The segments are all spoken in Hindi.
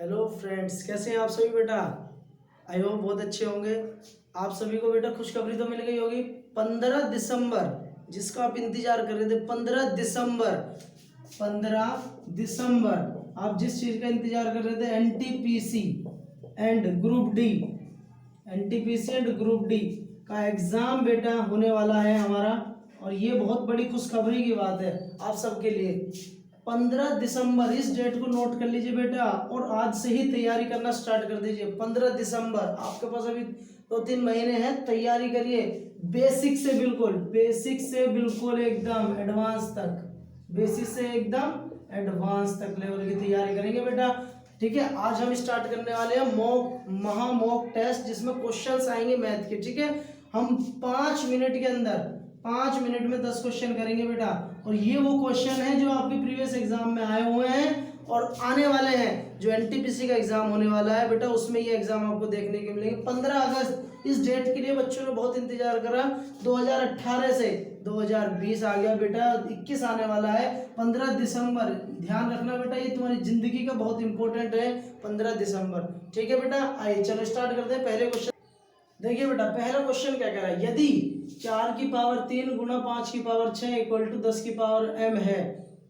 हेलो फ्रेंड्स, कैसे हैं आप सभी बेटा। आई होप बहुत अच्छे होंगे। आप सभी को बेटा खुशखबरी तो मिल गई होगी। 15 दिसंबर, जिसका आप इंतजार कर रहे थे, 15 दिसंबर, 15 दिसंबर आप जिस चीज़ का इंतजार कर रहे थे, NTPC and group D, NTPC and group D का एग्ज़ाम बेटा होने वाला है हमारा। और ये बहुत बड़ी खुशखबरी की बात है आप सबके लिए। 15 दिसंबर, इस डेट को नोट कर लीजिए बेटा, और आज से ही तैयारी करना स्टार्ट कर दीजिए। 15 दिसंबर, आपके पास अभी 2-3 महीने हैं, तैयारी करिए बेसिक से बिल्कुल एकदम एडवांस तक, बेसिक से एकदम एडवांस तक लेवल की तैयारी करेंगे बेटा। ठीक है, आज हम स्टार्ट करने वाले हैं मॉक टेस्ट, जिसमें क्वेश्चंस आएंगे मैथ के। ठीक है, हम 5 मिनट के अंदर, 5 मिनट में 10 क्वेश्चन करेंगे बेटा। और ये वो क्वेश्चन है जो आपके प्रीवियस एग्जाम में आए हुए हैं और आने वाले हैं। जो एनटीपीसी का एग्जाम होने वाला है बेटा, उसमें ये एग्जाम आपको देखने के मिलेंगे। 15 अगस्त, इस डेट के लिए बच्चों ने बहुत इंतजार करा। 2018 से 2020 आ गया बेटा, 21 आने वाला है। 15 दिसंबर, ध्यान रखना बेटा, ये तुम्हारी जिंदगी का बहुत इंपॉर्टेंट है 15 दिसंबर। ठीक है बेटा, आइए चलो स्टार्ट करते हैं। पहले क्वेश्चन देखिए बेटा, पहला क्वेश्चन क्या कह रहा है। यदि 4 की पावर 3 गुणा 5 की पावर 6 इक्वल टू 10 की पावर m है,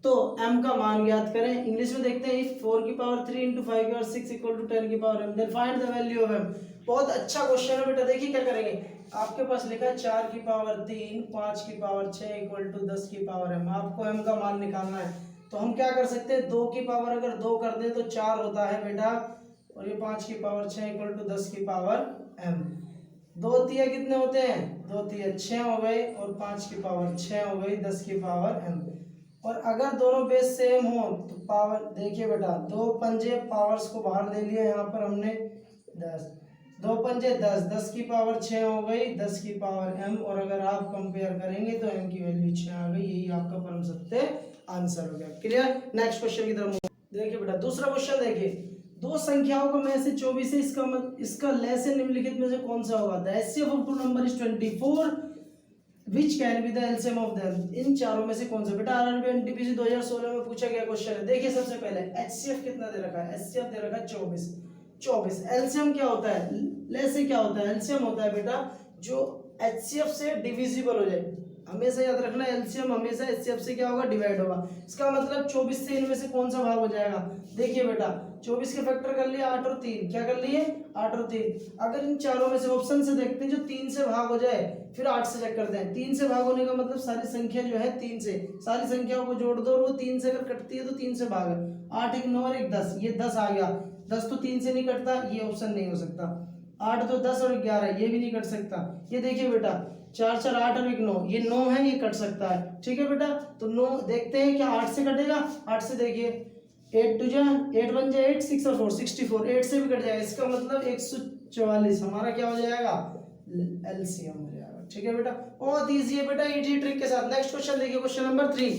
तो m का मान ज्ञात करें। इंग्लिश में देखते हैं, इफ 4 की पावर 3 इंटू 5 की पावर 6 इक्वल टू 10 की power m, then find the value of m। बहुत अच्छा क्वेश्चन है बेटा। देखिए क्या करेंगे, आपके पास लिखा है 4 की पावर 3, 5 की पावर 6 इक्वल टू 10 की पावर m। आपको m का मान निकालना है, तो हम क्या कर सकते हैं, 2 की पावर अगर 2 कर दें तो 4 होता है बेटा, और ये 5 की पावर 6 इक्वल टू 10 की पावर m। 2 तिया कितने होते हैं, 2 तिया 6 हो गए, और 5 की पावर 6 हो गई, 10 की पावर m। और अगर दोनों बेस सेम हो तो पावर, देखिए बेटा, 2 पंजे पावर्स को बाहर ले लिया यहाँ पर हमने 10, 2 पंजे 10, 10 की पावर 6 हो गई, 10 की पावर m। और अगर आप कंपेयर करेंगे तो m की वैल्यू 6 आ गई। यही आपका परम सत्य आंसर हो गया। क्लियर, नेक्स्ट क्वेश्चन की तरफ देखिए बेटा। दूसरा क्वेश्चन देखिए, दो संख्याओं का में से 24 है, इसका लेस निम्नलिखित में से कौन सा होगा। The HCF of two number is 24, which can be the LCM of them. इन चारों में से कौन सा। बेटा आरआरबी एनटीपीसी 2016 में पूछा गया क्वेश्चन है। देखिए सबसे पहले एचसीएफ कितना दे रखा है, एचसीएफ दे रखा है 24। एलसीएम क्या होता है, लेस से क्या होता है, एलसीएम होता है बेटा जो एचसीएफ से डिविजिबल हो जाए। हमेशा याद रखना, एलसीएम हमेशा एचसीएफ से क्या होगा, डिवाइड होगा। इसका मतलब 24 से इनमें से कौन सा भाग हो जाएगा। देखिए बेटा, 24 के फैक्टर कर लिया 8 और 3, क्या कर लिए 8 और 3। अगर इन चारों में से ऑप्शन से देखते हैं जो 3 से भाग हो जाए, फिर 8 से चेक करते हैं। 3 से भाग होने का मतलब सारी संख्या जो है 3 से, सारी संख्याओं को जोड़ दो और वो 3 से अगर कटती है तो 3 से भाग है। 8 1 9 और 1 10, ये 10 आ गया। 10 तो 3 से नहीं कटता, ये ऑप्शन नहीं हो सकता। 8 तो 10 और 11, ये भी नहीं कट सकता। ये देखिए बेटा, 4 4 8 और 1 9, ये 9 है, ये कट सकता है। ठीक है बेटा, तो 9 देखते हैं क्या 8 से कटेगा। 8 से देखिए 8 2 जा 8 1 जा 8, 6 और 4 64, 8 से भी कट जाएगा। इसका मतलब 144 हमारा क्या हो जाएगा, एलसीएम हो जाएगा। ठीक है बेटा, बहुत इजी है बेटा, इजी ट्रिक के साथ। नेक्स्ट क्वेश्चन देखिए, क्वेश्चन नंबर 3।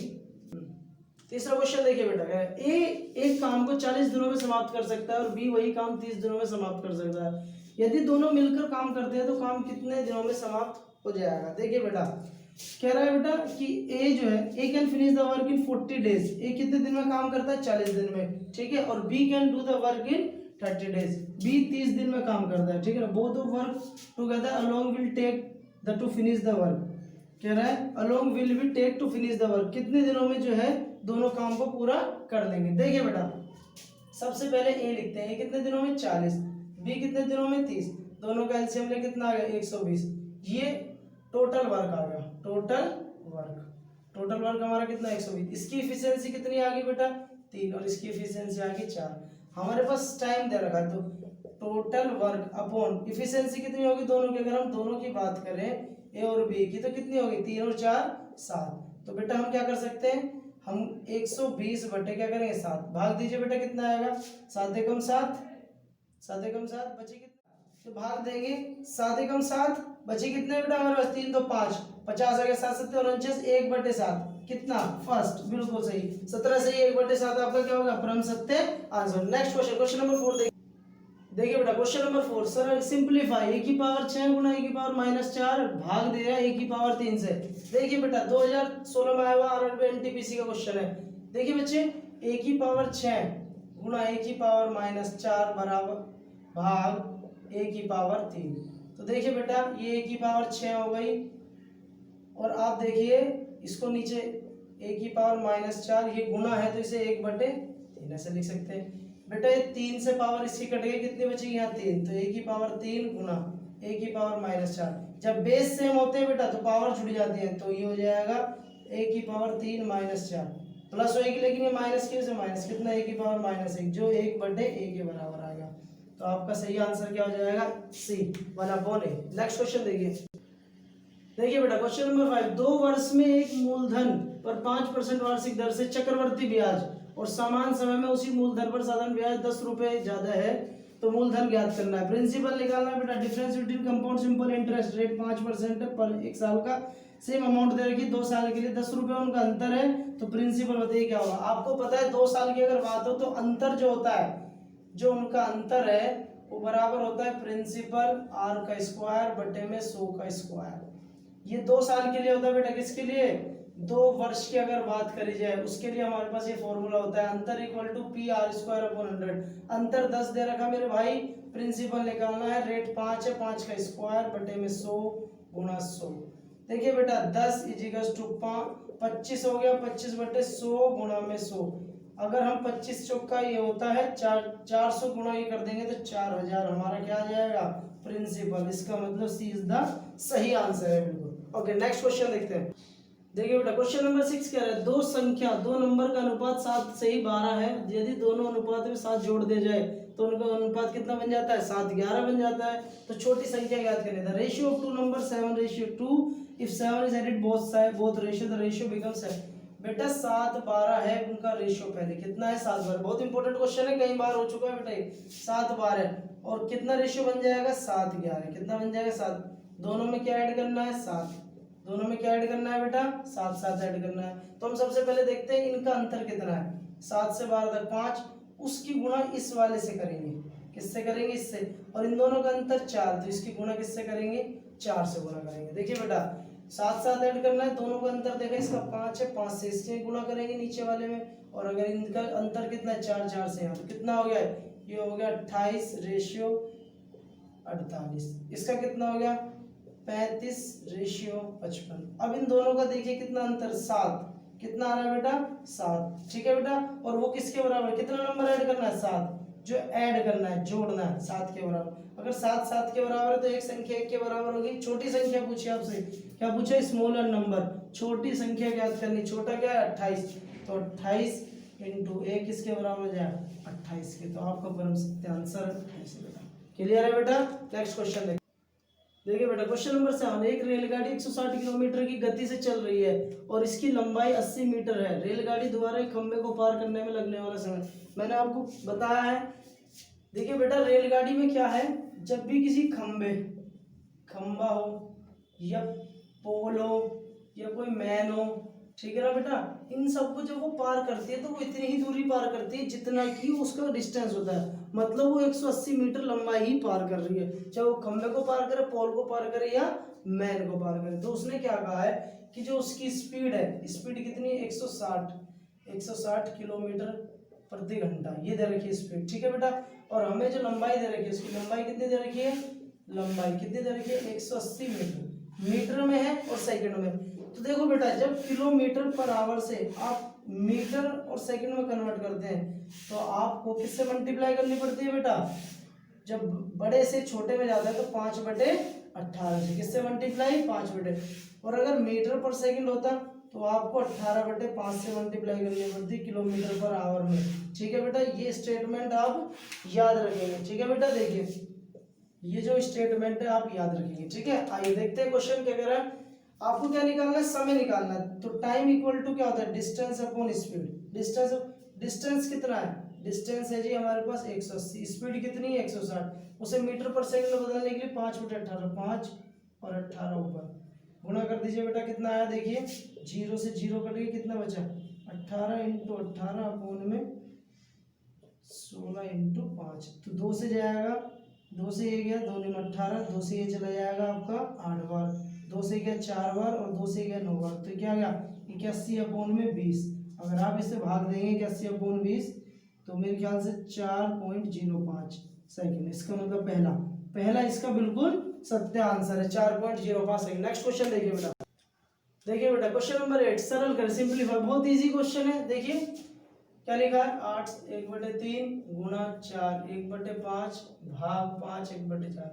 तीसरा क्वेश्चन देखिए बेटा, ए एक काम को 40 दिनों में समाप्त कर सकता है और बी वही काम 30 दिनों में समाप्त कर सकता है। यदि दोनों मिलकर काम करते हैं तो काम कितने दिनों में समाप्त हो जाएगा। देखिए बेटा, कह रहा है बेटा कि ए जो है, A can finish the work in 40 days. A कितने दिन में काम करता है, 40 दिन में। ठीक है, और B can do the work in 30 days. B 30 दिन में काम करता है। ठीक है, both of work together along will take the to finish the work. कह रहा है along will be take to finish the work, कितने दिनों में जो है दोनों काम को पूरा कर लेंगे। देखिए बेटा, सबसे पहले ए लिखते हैं, ए कितने दिनों में 40, बी कितने दिनों में 30, दोनों का एलसीएम ले कितना आ गया 120। ये टोटल वर्क आ गया, टोटल वर्क हमारा कितना 120। इसकी इफिशियंसी कितनी आ गई बेटा 3, और इसकी इफिशियंसी आ गई 4। हमारे पास टाइम दे रखा है, तो टोटल वर्क अपॉन इफिशियंसी कितनी होगी दोनों की। अगर हम दोनों की बात करें ए और बी की, तो कितनी होगी 3 और 4 7। तो बेटा हम क्या कर सकते हैं, हम 120 बटे क्या करेंगे 7, भाग दीजिए बेटा कितना आएगा 7 एकम 7, 7 एकम 7 बचे कितना, तो भाग देंगे 7 एकम 7 बचे कितने बेटा हमारे पास 3 तो 5, 50 आ गया 7 7 49, 1/7 कितना फर्स्ट, बिल्कुल सही 17 से 1/7 आपका क्या होगा परम सत्य answer. Next question, question number 4 देखिए बेटा, क्वेश्चन नंबर 4। सर सिंप्लीफाई, ए की पावर 6 गुना ए की पावर -4 भाग दे रहा है ए की पावर 3 से। देखिए बेटा 2016 में आया हुआ आरआरबी एनटीपीसी का क्वेश्चन है। देखिए बच्चे, ए की पावर 6 गुणा ए की पावर -4 बराबर भाग ए की पावर 3। तो देखिए बेटा ये ए की पावर 6 हो गई, और आप देखिए इसको नीचे ए की पावर -4, ये गुणा है तो इसे 1/3 ऐसे लिख सकते हैं। बेटा ये 3 से पावर इसकी कट गई, कितनी बचेगी यहाँ 3, तो ए की पावर 3 गुणा ए की पावर -4। जब बेस सेम होते हैं बेटा तो पावर जुड़ जाती है, तो ये हो जाएगा ए की पावर 3 -4 प्लस होएगी, लेकिन ये माइनस की वजह से माइनस, कितना ए की पावर -1 जो 1/a के बराबर आ गया। तो आपका सही आंसर क्या हो जाएगा, सी 1/a। नेक्स्ट क्वेश्चन देखिए बेटा क्वेश्चन नंबर 5, 2 वर्ष में एक मूलधन पर 5% वार्षिक दर से चक्रवर्ती ब्याज और समान समय में उसी मूलधन पर साधारण ब्याज 10 रुपए ज्यादा है, तो मूलधन ज्ञात करना है। प्रिंसिपल निकालना है बेटा, difference between compound simple interest rate 5% पर 1 साल का, सेम अमाउंट दे रखी 2 साल के लिए, 10 रुपए उनका अंतर है, तो प्रिंसिपल बताइए क्या होगा। आपको पता है 2 साल की अगर बात हो तो अंतर जो होता है, जो उनका अंतर है वो बराबर होता है प्रिंसिपल r का स्क्वायर बटे में 100 का स्क्वायर। ये 2 साल के लिए होता है बेटा, किसके लिए, 2 वर्ष की अगर बात करी जाए उसके लिए हमारे पास ये फॉर्मूला होता है, अंतर इक्वल टू PR² 100। अंतर 10 दे रखा मेरे भाई, प्रिंसिपल निकालना है, रेट 5 है, 5 का स्क्वायर बटे में 100 गुणा 100। देखिए बेटा 10 = 25 हो गया, 25/100 गुणा में 100। अगर हम 25 चौका ये होता है 400 गुणा ये कर देंगे तो 4000 हमारा क्या आ जाएगा, प्रिंसिपल। इसका मतलब सी इज द सही आंसर है बिल्कुल। ओके नेक्स्ट क्वेश्चन देखते हैं। देखिए बेटा क्वेश्चन नंबर 6 कह रहा है, दो नंबर का अनुपात 7 से ही 12 है, यदि दोनों अनुपात में 7 जोड़ दिया जाए तो उनका अनुपात कितना बन जाता है, 7:11 बन जाता है। तो छोटी संख्या ज्ञात करनी था। Ratio of 2 number 7:2, if 7 is added both ratio the ratio becomes 7। बेटा 7:12 है उनका रेशियो, पहले कितना है 7:12, बहुत इंपॉर्टेंट क्वेश्चन है, कई बार हो चुका है बेटा, 7:12 और कितना रेशियो बन जाएगा 7:11, कितना बन जाएगा 7, दोनों में क्या ऐड करना है 7, दोनों में क्या ऐड करना है बेटा 7 ऐड करना है। तो हम सबसे पहले देखते हैं इनका अंतर कितना है, 7 से 12 तक 5, उसकी गुणा इस वाले से करेंगे, किससे करेंगे, इससे, और इन दोनों का अंतर 4, तो इसकी गुणा किससे करेंगे, 4 से गुणा करेंगे। देखिए बेटा 7 ऐड करना है, दोनों का अंतर देखा इसका 5 है, 5 से इससे गुणा करेंगे नीचे वाले में, और अगर इनका अंतर कितना है 4 से यहाँ, तो कितना हो गया, ये हो गया 28:48। इसका कितना हो गया 35:55। अब इन दोनों का देखिए कितना अंतर 7, कितना आ रहा है बेटा 7, ठीक है बेटा, और वो किसके बराबर, कितना नंबर ऐड करना है 7, जो ऐड करना है जोड़ना है 7 के बराबर। अगर 7 7 के बराबर है तो एक संख्या 1 के बराबर होगी। छोटी संख्या पूछी आपसे, क्या पूछा, स्मॉलर नंबर, छोटी संख्या ज्ञात करनी, छोटा क्या है 28, तो 28 × 1 किसके बराबर हो जाए 28 के, तो आपका परम सत्य आंसर 28 बेटा। क्लियर है बेटा। नेक्स्ट क्वेश्चन देखिए बेटा क्वेश्चन नंबर 7, एक रेलगाड़ी 160 किलोमीटर की गति से चल रही है और इसकी लंबाई 80 मीटर है। रेलगाड़ी द्वारा एक खंबे को पार करने में लगने वाला समय मैंने आपको बताया है। देखिए बेटा रेलगाड़ी में क्या है, जब भी किसी खंबा हो या पोल हो या कोई मैन हो, ठीक है ना बेटा, इन सबको जब वो पार करती है तो वो इतनी ही दूरी पार करती है जितना कि उसका डिस्टेंस होता है, मतलब वो 180 मीटर लंबाई ही पार कर रही है, चाहे वो खंबे को पार करे, पोल को पार करे या मैन को पार करे। तो उसने क्या कहा है कि जो उसकी स्पीड है, स्पीड कितनी 160 किलोमीटर प्रति घंटा, ये दे रखी है स्पीड, ठीक है बेटा। और हमें जो लंबाई दे रखी है, उसकी लंबाई कितनी दे रखी है, लंबाई कितनी दे रखी है 180 मीटर में है और सेकंड में। तो देखो बेटा जब किलोमीटर पर आवर से आप मीटर और सेकंड में कन्वर्ट करते हैं तो आपको किससे मल्टीप्लाई करनी पड़ती है बेटा, जब बड़े से छोटे में जाता है तो 5/18 से, किससे मल्टीप्लाई 5/, और अगर मीटर पर सेकंड होता तो आपको 18/5 से मल्टीप्लाई करनी पड़ती किलोमीटर पर आवर में, ठीक है बेटा। ये स्टेटमेंट आप याद रखेंगे, ठीक है बेटा। देखिए ये जो स्टेटमेंट है आप याद रखेंगे, ठीक है। आइए देखते हैं क्वेश्चन क्या कह रहा है। आपको क्या निकालना है, समय निकालना है। तो टाइम इक्वल टू क्या होता है, डिस्टेंस अपॉन स्पीड। डिस्टेंस कितना है, डिस्टेंस है जी हमारे पास 180, स्पीड कितनी है 160, उसे मीटर पर सेकंड में बदलने के लिए 5/18, 5 और 18 ऊपर गुणा कर दीजिए बेटा, कितना आया देखिए, 0 से 0 कट गया, कितना बचा 18 × 18 अपॉन में 16 × 5, तो 2 से जाएगा, 2 से ये गया, 2 × 18, 2 से ये चला जाएगा आपका 8 बार, 2 से गया 4 बार और 2 से गया 9 बार, तो क्या गया 81/20। अगर आप इसे भाग देंगे 81/20 तो मेरे ख्याल से 4.05 सेकेंड, इसका मतलब पहला इसका बिल्कुल सत्य आंसर है, 4.05 सेकेंड। नेक्स्ट क्वेश्चन देखिए बेटा, क्वेश्चन नंबर 8 सरल कर सिंपलीफाई, बहुत इजी क्वेश्चन है। देखिए क्या लिखा है, 8 1/3 गुणा 4 1/5 भाग 5 1/4।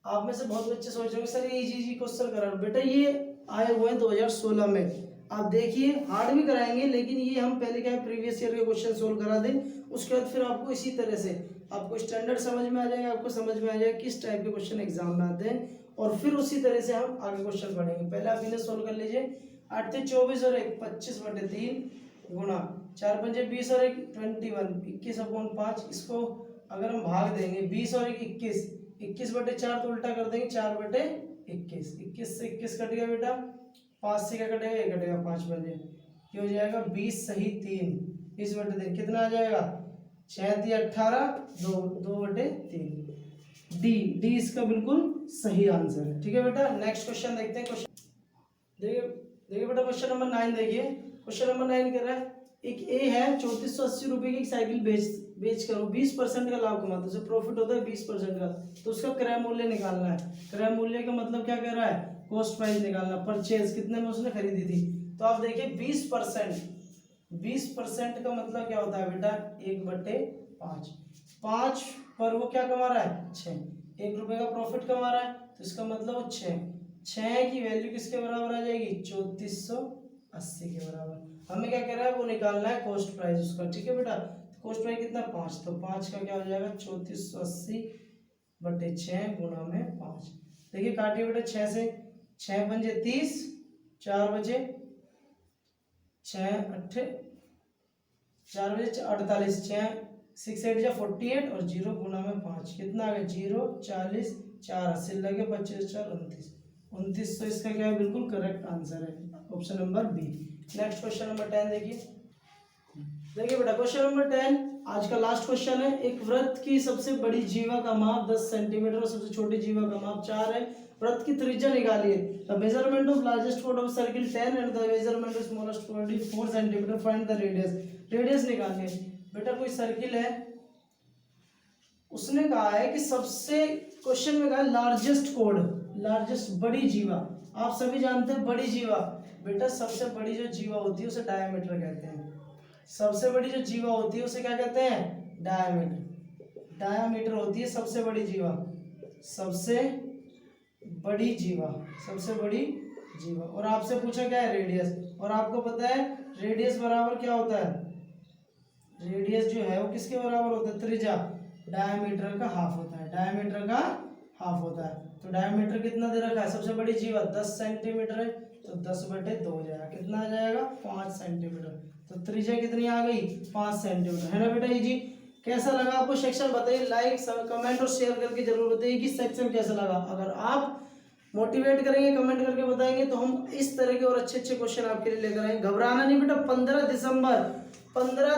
आप में से बहुत बच्चे सोच रहे हो सर ये इजी क्वेश्चन करा, बेटा ये आए हुए हैं 2016 में। आप देखिए हार्ड भी कराएंगे, लेकिन ये हम पहले क्या है प्रीवियस ईयर के क्वेश्चन सोल्व करा दें, उसके बाद फिर आपको इसी तरह से आपको स्टैंडर्ड समझ में आ जाएगा, आपको समझ में आ जाएगा किस टाइप के क्वेश्चन एग्जाम में आते हैं, और फिर उसी तरह से हम आगे क्वेश्चन पढ़ेंगे। पहले आप इन्हें सोल्व कर लीजिए। 8 × 24 और 1 25/3 गुणा 4 × 5 20 और 1 21 21/5। इसको अगर हम भाग देंगे 20 और 1 21 21/4 तो उल्टा कर देंगे 4/21 21 से 21 कट गया बेटा, 5 से क्या कटेगा, ये कटेगा 5 बजे, ये हो जाएगा 20 सही 3 20/3 कितना आ जाएगा 6 × 18 2/3। डी इसका बिल्कुल सही आंसर है। ठीक है बेटा, नेक्स्ट क्वेश्चन देखते हैं। क्वेश्चन देखिए बेटा, क्वेश्चन नंबर 9 देखिए। क्वेश्चन नंबर 9 कह रहा है एक ए है 3480 रुपए की साइकिल बेच कर 20% का लाभ कमाता है, उसे प्रॉफिट होता है 20% का, तो उसका क्रय मूल्य निकालना है। क्रय मूल्य का मतलब क्या कह रहा है, कॉस्ट प्राइस निकालना, परचेज कितने में उसने खरीदी थी। तो आप देखिए 20% का मतलब क्या होता है बेटा 1/5, 5 पर वो क्या कमा रहा है 6, 1 रुपए का प्रॉफिट कमा रहा है, तो इसका मतलब 6 की वैल्यू किसके बराबर आ जाएगी 3480 के बराबर। हमें क्या कह रहा है वो निकालना है कॉस्ट प्राइस उसका। ठीक है बेटा, कॉस्ट प्राइस कितना 5, तो 5 का क्या हो जाएगा 3480/6 गुणा में 5। देखिए काटिए बेटा 6 से, 6 पंजे 30, 4 बजे 6 8 4 बजे 48, 6 8 जा 48 और 0 गुणा में 5 कितना आ गया 0 40 4 80 लगे 25 4 29 29। तो इसका क्या है बिल्कुल करेक्ट आंसर है option number B. Next question number 10 देखिए बेटा, क्वेश्चन नंबर 10 आज का लास्ट क्वेश्चन है। एक वृत्त की सबसे बड़ी जीवा का माप 10 सेंटीमीटर और सबसे छोटी जीवा का माप 4 है। वृत्त की त्रिज्या निकालिए। The measurement of largest point of circle 10 and the measurement of smallest point 4 centimetre. Find the radius. Radius निकालिए। बेटा कोई सर्किल है, उसने कहा है कि सबसे, क्वेश्चन में कहा लार्जेस्ट कोड, लार्जेस्ट बड़ी जीवा। आप सभी जानते हैं बड़ी जीवा, बेटा सबसे बड़ी जो जीवा होती है उसे डायमीटर कहते हैं। सबसे बड़ी जो जीवा होती है उसे क्या कहते हैं डायमीटर। डायमीटर होती है सबसे बड़ी जीवा, सबसे बड़ी जीवा, सबसे बड़ी जीवा। और आपसे पूछा क्या है रेडियस, और आपको पता है रेडियस बराबर क्या होता है, रेडियस जो है वो किसके बराबर होता है त्रिज्या, डायमीटर का हाफ होता है, डायमीटर का हाफ होता है। तो डायमीटर कितना दे रखा है, सबसे बड़ी जीवा 10 सेंटीमीटर है, तो 10/2 हो जाएगा, कितना आ जाएगा 5 सेंटीमीटर। तो त्रिज्या कितनी आ गई 5 सेंटीमीटर, है ना बेटा। ये जी कैसा लगा आपको सेक्शन, बताइए लाइक कमेंट और शेयर करके जरूर बताइए कि सेक्शन कैसा लगा। अगर आप मोटिवेट करेंगे, कमेंट करके बताएंगे, तो हम इस तरह के और अच्छे अच्छे क्वेश्चन आपके लिए लेकर आएंगे। घबराना नहीं बेटा, 15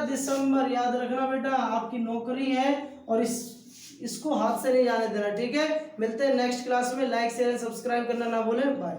दिसंबर याद रखना बेटा, आपकी नौकरी है और इसको हाथ से नहीं जाने देना। ठीक है, मिलते हैं नेक्स्ट क्लास में। लाइक शेयर सब्सक्राइब करना ना भूलें। बाय।